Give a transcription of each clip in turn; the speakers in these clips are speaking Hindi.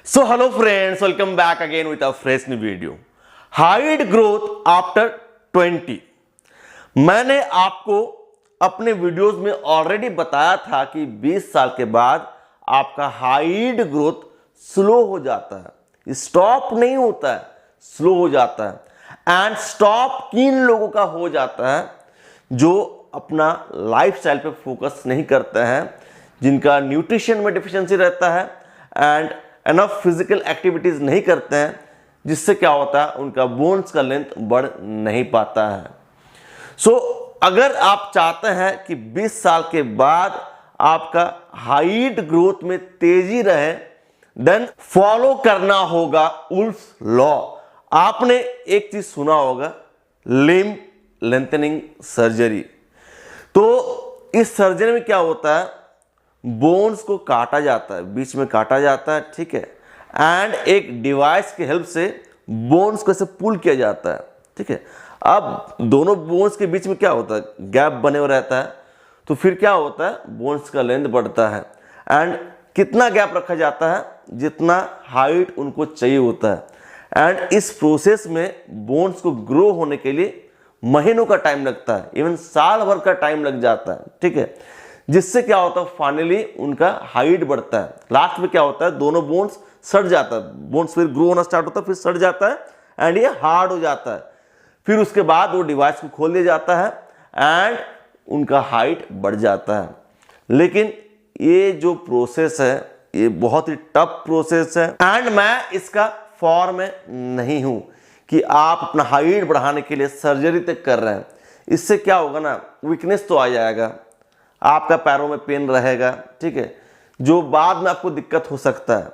So hello friends, welcome back again with a fresh new video. Height growth after 20. मैंने आपको अपने वीडियोस में ऑलरेडी बताया था कि 20 साल के बाद आपका हाइट ग्रोथ स्लो हो जाता है, स्टॉप नहीं होता है, स्लो हो जाता है। एंड स्टॉप किन लोगों का हो जाता है? जो अपना लाइफस्टाइल पे फोकस नहीं करते हैं, जिनका न्यूट्रिशन में डिफिशिएंसी रहता है एंड एनफ फिजिकल एक्टिविटीज नहीं करते हैं, जिससे क्या होता है उनका बोन्स का लेंथ बढ़ नहीं पाता है। सो अगर आप चाहते हैं कि 20 साल के बाद आपका हाइट ग्रोथ में तेजी रहे, देन फॉलो करना होगा वुल्फ लॉ। आपने एक चीज सुना होगा, लिम्ब लेंथनिंग सर्जरी। तो इस सर्जरी में क्या होता है, बोन्स को काटा जाता है, बीच में काटा जाता है, ठीक है, एंड एक डिवाइस की हेल्प से बोन्स को ऐसे पुल किया जाता है, ठीक है। अब दोनों बोन्स के बीच में क्या होता है, गैप बने हुए रहता है, तो फिर क्या होता है, बोन्स का लेंथ बढ़ता है। एंड कितना गैप रखा जाता है, जितना हाइट उनको चाहिए होता है। एंड इस प्रोसेस में बोन्स को ग्रो होने के लिए महीनों का टाइम लगता है, इवन साल भर का टाइम लग जाता है, ठीक है। जिससे क्या होता है, फाइनली उनका हाइट बढ़ता है। लास्ट में क्या होता है, दोनों बोन्स सड़ जाता है, बोन्स फिर ग्रो होना स्टार्ट होता है, फिर सड़ जाता है एंड ये हार्ड हो जाता है। फिर उसके बाद वो डिवाइस को खोल दिया जाता है एंड उनका हाइट बढ़ जाता है। लेकिन ये जो प्रोसेस है ये बहुत ही टफ प्रोसेस है एंड मैं इसका फॉर में नहीं हूं कि आप अपना हाइट बढ़ाने के लिए सर्जरी तक कर रहे हैं। इससे क्या होगा ना, वीकनेस तो आ जाएगा, आपका पैरों में पेन रहेगा, ठीक है, जो बाद में आपको दिक्कत हो सकता है।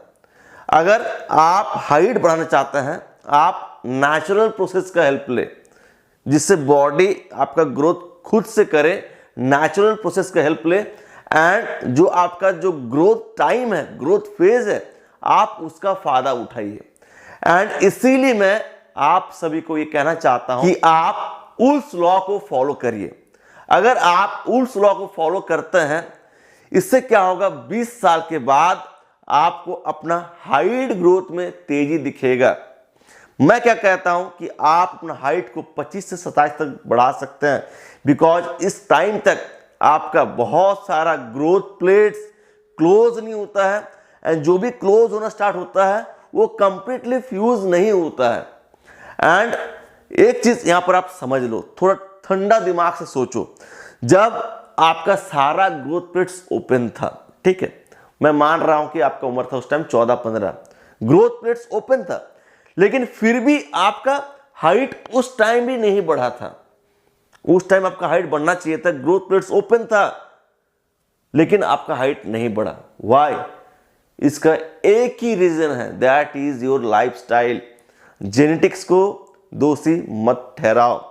अगर आप हाइट बढ़ाना चाहते हैं, आप नेचुरल प्रोसेस का हेल्प ले, जिससे बॉडी आपका ग्रोथ खुद से करे, नेचुरल प्रोसेस का हेल्प ले एंड जो आपका जो ग्रोथ टाइम है, ग्रोथ फेज है, आप उसका फायदा उठाइए। एंड इसीलिए मैं आप सभी को ये कहना चाहता हूं कि आप उस लॉ को फॉलो करिए। अगर आप उस लॉ को फॉलो करते हैं, इससे क्या होगा, 20 साल के बाद आपको अपना हाइट ग्रोथ में तेजी दिखेगा। मैं क्या कहता हूं कि आप अपना हाइट को 25 से 27 तक बढ़ा सकते हैं, बिकॉज इस टाइम तक आपका बहुत सारा ग्रोथ प्लेट्स क्लोज नहीं होता है एंड जो भी क्लोज होना स्टार्ट होता है वो कंप्लीटली फ्यूज नहीं होता है। एंड एक चीज यहां पर आप समझ लो, थोड़ा ठंडा दिमाग से सोचो, जब आपका सारा ग्रोथ प्लेट्स ओपन था, ठीक है, मैं मान रहा हूं कि आपका उम्र था उस टाइम 14-15, ग्रोथ प्लेट्स ओपन था, लेकिन फिर भी आपका हाइट उस टाइम भी नहीं बढ़ा था। उस टाइम आपका हाइट बढ़ना चाहिए था, ग्रोथ प्लेट्स ओपन था, लेकिन आपका हाइट नहीं बढ़ा। व्हाई? इसका एक ही रीजन है, that is your lifestyle. Genetics को दोषी मत ठहराओ।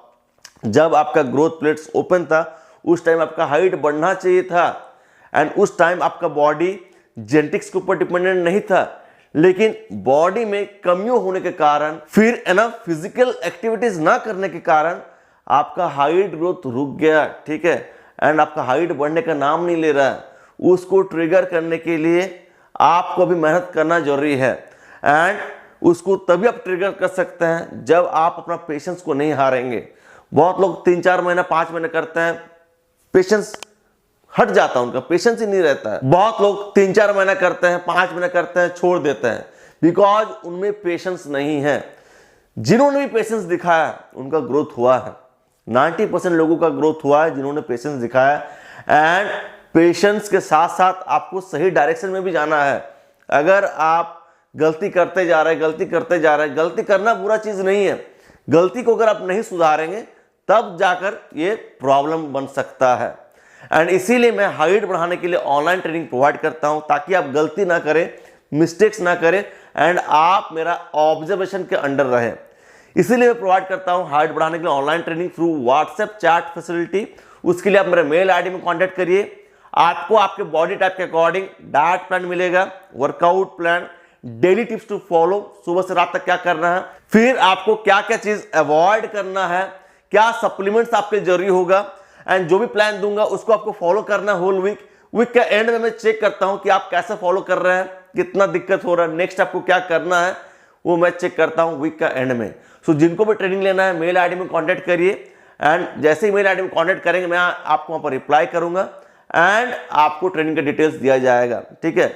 जब आपका ग्रोथ प्लेट्स ओपन था, उस टाइम आपका हाइट बढ़ना चाहिए था एंड उस टाइम आपका बॉडी जेनेटिक्स के ऊपर डिपेंडेंट नहीं था, लेकिन बॉडी में कमियों होने के कारण, फिर एनफ फिजिकल एक्टिविटीज ना करने के कारण आपका हाइट ग्रोथ रुक गया, ठीक है, एंड आपका हाइट बढ़ने का नाम नहीं ले रहा है। उसको ट्रिगर करने के लिए आपको अभी मेहनत करना जरूरी है एंड उसको तभी आप ट्रिगर कर सकते हैं जब आप अपना पेशेंस को नहीं हारेंगे। बहुत लोग 3-4 महीना 5 महीने करते हैं, पेशेंस हट जाता है, उनका पेशेंस ही नहीं रहता है। बहुत लोग 3-4 महीना करते हैं, 5 महीने करते हैं, छोड़ देते हैं, बिकॉज उनमें पेशेंस नहीं है। जिन्होंने भी पेशेंस दिखाया उनका ग्रोथ हुआ है। 90% लोगों का ग्रोथ हुआ है जिन्होंने पेशेंस दिखाया। एंड पेशेंस के साथ साथ आपको सही डायरेक्शन में भी जाना है। अगर आप गलती करते जा रहे हैं, गलती करना बुरा चीज नहीं है, गलती को अगर आप नहीं सुधारेंगे तब जाकर ये प्रॉब्लम बन सकता है। एंड इसीलिए मैं हाइट बढ़ाने के लिए ऑनलाइन ट्रेनिंग प्रोवाइड करता हूं, ताकि आप गलती ना करें, मिस्टेक्स ना करें एंड आप मेरा ऑब्जर्वेशन के अंडर रहे। इसीलिए मैं प्रोवाइड करता हूं हाइट बढ़ाने के लिए online training through WhatsApp chat facility. उसके लिए आप मेरे मेल आईडी में कॉन्टेक्ट करिए। आपको आपके बॉडी टाइप के अकॉर्डिंग डाइट प्लान मिलेगा, workout plan, daily tips to follow, सुबह से रात तक क्या करना है, फिर आपको क्या क्या चीज अवॉइड करना है, क्या सप्लीमेंट्स आपके जरूरी होगा, एंड जो भी प्लान दूंगा उसको आपको फॉलो करना होल वीक। वीक के एंड में मैं चेक करता हूं कि आप कैसे फॉलो कर रहे हैं, कितना दिक्कत हो रहा है, नेक्स्ट आपको क्या करना है, वो मैं चेक करता हूँ वीक का एंड में। सो जिनको भी ट्रेनिंग लेना है मेल आईडी में कांटेक्ट करिए, एंड जैसे ही मेल आईडी में कांटेक्ट करेंगे मैं आपको वहाँ पर रिप्लाई करूँगा एंड आपको ट्रेनिंग का डिटेल्स दिया जाएगा, ठीक है।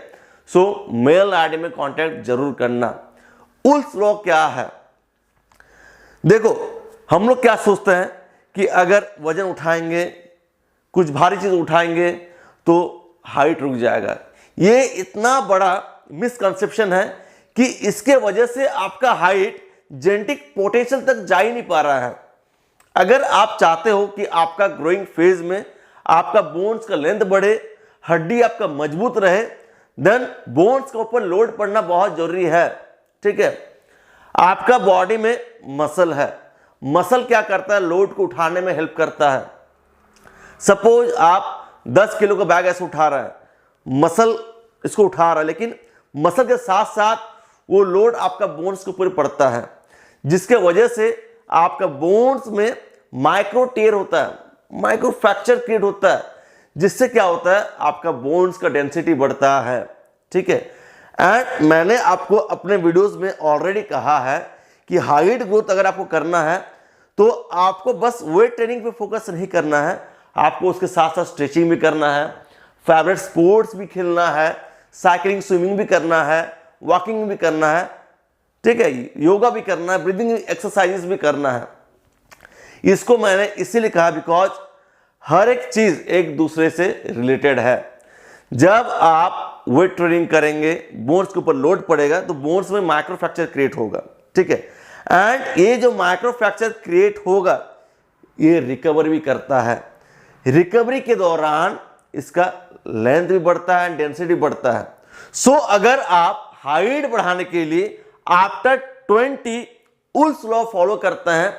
सो मेल आईडी में कांटेक्ट जरूर करना। उल्स लॉ क्या है? देखो हम लोग क्या सोचते हैं कि अगर वजन उठाएंगे, कुछ भारी चीज उठाएंगे तो हाइट रुक जाएगा। ये इतना बड़ा मिसकंसेप्शन है कि इसके वजह से आपका हाइट जेनेटिक पोटेंशियल तक जा ही नहीं पा रहा है। अगर आप चाहते हो कि आपका ग्रोइंग फेज में आपका बोन्स का लेंथ बढ़े, हड्डी आपका मजबूत रहे, देन बोन्स के ऊपर लोड पड़ना बहुत जरूरी है, ठीक है। आपका बॉडी में मसल है, मसल क्या करता है, लोड को उठाने में हेल्प करता है। सपोज आप 10 किलो का बैग ऐसे उठा रहा है, मसल इसको उठा रहा है, लेकिन मसल के साथ साथ वो लोड आपका बोन्स के ऊपर पड़ता है, जिसके वजह से आपका बोन्स में माइक्रो टेयर होता है, माइक्रो फ्रैक्चर क्रिएट होता है, जिससे क्या होता है आपका बोन्स का डेंसिटी बढ़ता है, ठीक है। एंड मैंने आपको अपने वीडियोस में ऑलरेडी कहा है कि हाइट ग्रोथ अगर आपको करना है तो आपको बस वेट ट्रेनिंग पे फोकस नहीं करना है, आपको उसके साथ साथ स्ट्रेचिंग भी करना है, फेवरेट स्पोर्ट्स भी खेलना है, साइकिलिंग स्विमिंग भी करना है, वॉकिंग भी करना है, ठीक है, योगा भी करना है, ब्रीदिंग एक्सरसाइजेस भी करना है। इसको मैंने इसीलिए कहा बिकॉज हर एक चीज एक दूसरे से रिलेटेड है। जब आप वेट ट्रेनिंग करेंगे, बोन्स के ऊपर लोड पड़ेगा तो बोन्स में माइक्रो फ्रैक्चर क्रिएट होगा, ठीक है। एंड ये जो माइक्रो फ्रैक्चर क्रिएट होगा ये रिकवर भी करता है। रिकवरी के दौरान इसका लेंथ भी बढ़ता है, डेंसिटी बढ़ता है। सो अगर आप हाइट बढ़ाने के लिए आफ्टर 20 उल्स लॉ फॉलो करते हैं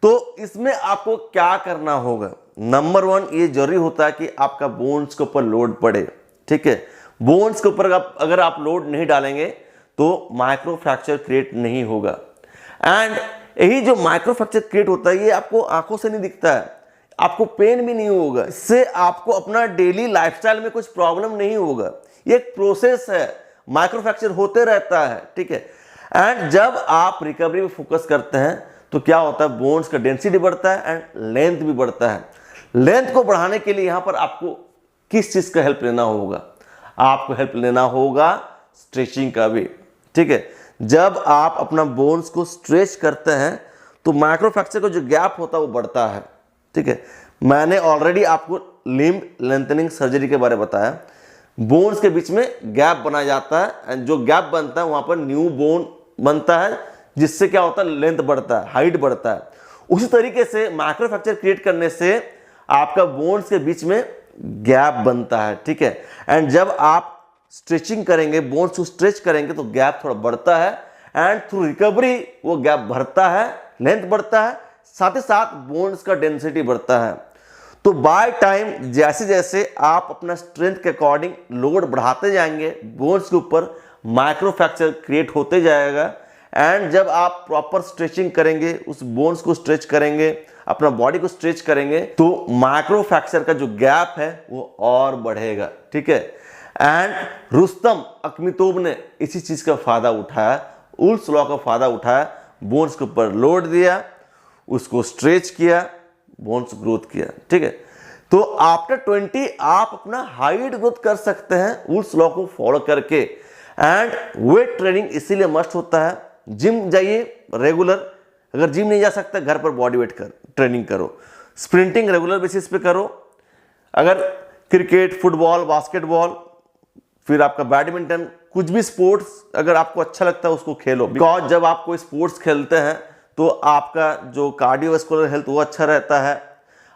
तो इसमें आपको क्या करना होगा? नंबर 1 ये जरूरी होता है कि आपका बोन्स के ऊपर लोड पड़े, ठीक है। बोन्स के ऊपर अगर आप लोड नहीं डालेंगे तो माइक्रो फ्रैक्चर क्रिएट नहीं होगा। एंड यही जो माइक्रो फ्रैक्चर क्रिएट होता है ये आपको आंखों से नहीं दिखता है, आपको पेन भी नहीं होगा, इससे आपको अपना डेली लाइफस्टाइल में कुछ प्रॉब्लम नहीं होगा। ये एक प्रोसेस है, माइक्रो फ्रैक्चर होते रहता है, ठीक है। एंड जब आप रिकवरी में फोकस करते हैं तो क्या होता है, बोन्स का डेंसिटी बढ़ता है एंड लेंथ भी बढ़ता है। लेंथ को बढ़ाने के लिए यहां पर आपको किस चीज का हेल्प लेना होगा? आपको हेल्प लेना होगा स्ट्रेचिंग का भी, ठीक है। जब आप अपना बोन्स को स्ट्रेच करते हैं तो माइक्रो फ्रैक्चर का जो गैप होता है वो बढ़ता है, ठीक है। मैंने ऑलरेडी आपको लिम्ब लेंथनिंग सर्जरी के बारे में बताया। बोन्स के बीच में गैप बनाया जाता है एंड जो गैप बनता है वहां पर न्यू बोन बनता है, जिससे क्या होता है, लेंथ बढ़ता है, हाइट बढ़ता है। उसी तरीके से माइक्रो फ्रैक्चर क्रिएट करने से आपका बोन्स के बीच में गैप बनता है, ठीक है। एंड जब आप स्ट्रेचिंग करेंगे, बोन्स को स्ट्रेच करेंगे तो गैप थोड़ा बढ़ता है एंड थ्रू रिकवरी वो गैप बढ़ता है, लेंथ बढ़ता है, साथ ही साथ बोन्स का डेंसिटी बढ़ता है। तो बाय टाइम जैसे जैसे आप अपना स्ट्रेंथ के अकॉर्डिंग लोड बढ़ाते जाएंगे, बोन्स के ऊपर माइक्रो फ्रैक्चर क्रिएट होते जाएगा। एंड जब आप प्रॉपर स्ट्रेचिंग करेंगे, उस बोन्स को स्ट्रेच करेंगे, अपना बॉडी को स्ट्रेच करेंगे तो माइक्रो फ्रैक्चर का जो गैप है वो और बढ़ेगा, ठीक है। एंड रुस्तम अख्मीतोब ने इसी चीज का फायदा उठाया, उल्स लॉ का फायदा उठाया, बोन्स के ऊपर लोड दिया, उसको स्ट्रेच किया, बोन्स ग्रोथ किया, ठीक है। तो आफ्टर 20 आप अपना हाइट ग्रोथ कर सकते हैं उल्स लॉ को फॉलो करके। एंड वेट ट्रेनिंग इसीलिए मस्ट होता है। जिम जाइए रेगुलर, अगर जिम नहीं जा सकते घर पर बॉडी वेट ट्रेनिंग करो, स्प्रिंटिंग रेगुलर बेसिस पे करो, अगर क्रिकेट, फुटबॉल, बास्केटबॉल, फिर आपका बैडमिंटन, कुछ भी स्पोर्ट्स अगर आपको अच्छा लगता है उसको खेलो। बिकॉज जब आप कोई स्पोर्ट्स खेलते हैं तो आपका जो कार्डियोवैस्कुलर हेल्थ वो अच्छा रहता है।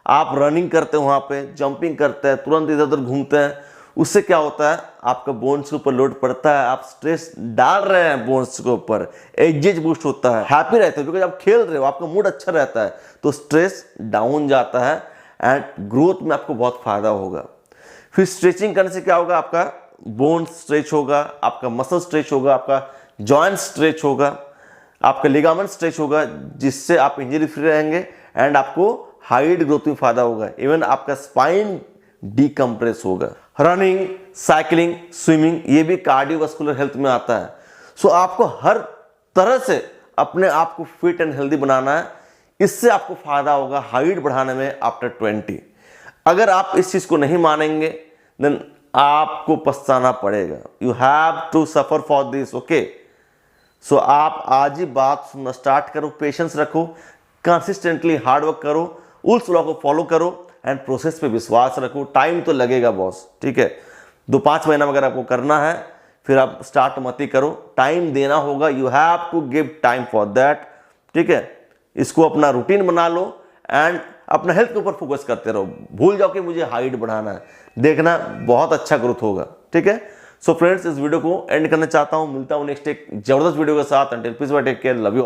आप रनिंग करते हैं, वहाँ पे जंपिंग करते हैं, तुरंत इधर उधर घूमते हैं, उससे क्या होता है आपका बोन्स के ऊपर लोड पड़ता है, आप स्ट्रेस डाल रहे हैं बोन्स के ऊपर, एजेज बूस्ट होता है, हैप्पी रहते हो क्योंकि आप खेल रहे हो, आपका मूड अच्छा रहता है, तो स्ट्रेस डाउन जाता है एंड ग्रोथ में आपको बहुत फायदा होगा। फिर स्ट्रेचिंग करने से क्या होगा, आपका बोन स्ट्रेच होगा, आपका मसल स्ट्रेच होगा, आपका जॉइंट स्ट्रेच होगा, आपका लिगामेंट स्ट्रेच होगा, जिससे आप इंजरी फ्री रहेंगे एंड आपको हाइट ग्रोथ में फायदा होगा। इवन आपका स्पाइन डीकंप्रेस होगा। रनिंग, साइकिलिंग, स्विमिंग, ये भी कार्डियोवास्कुलर हेल्थ में आता है। सो आपको हर तरह से अपने आप को फिट एंड हेल्दी बनाना है। इससे आपको फायदा होगा हाइट बढ़ाने में आफ्टर 20। अगर आप इस चीज को नहीं मानेंगे देन आपको पछताना पड़ेगा। You have to suffer for this, okay. So आप आज ही बात सुनना स्टार्ट करो, पेशेंस रखो, कंसिस्टेंटली हार्ड वर्क करो, उस लॉ को फॉलो करो एंड प्रोसेस पे विश्वास रखो। टाइम तो लगेगा बॉस, ठीक है। 2-5 महीना अगर आपको करना है फिर आप स्टार्ट मत ही करो, टाइम देना होगा। You have to give time for that, ठीक है। इसको अपना रूटीन बना लो एंड अपना हेल्थ के ऊपर फोकस करते रहो। भूल जाओ कि मुझे हाइट बढ़ाना है, देखना बहुत अच्छा ग्रोथ होगा, ठीक है। सो फ्रेंड्स, इस वीडियो को एंड करना चाहता हूं। मिलता हूं नेक्स्ट एक जबरदस्त वीडियो के साथ। Until peace bye, take care, love you.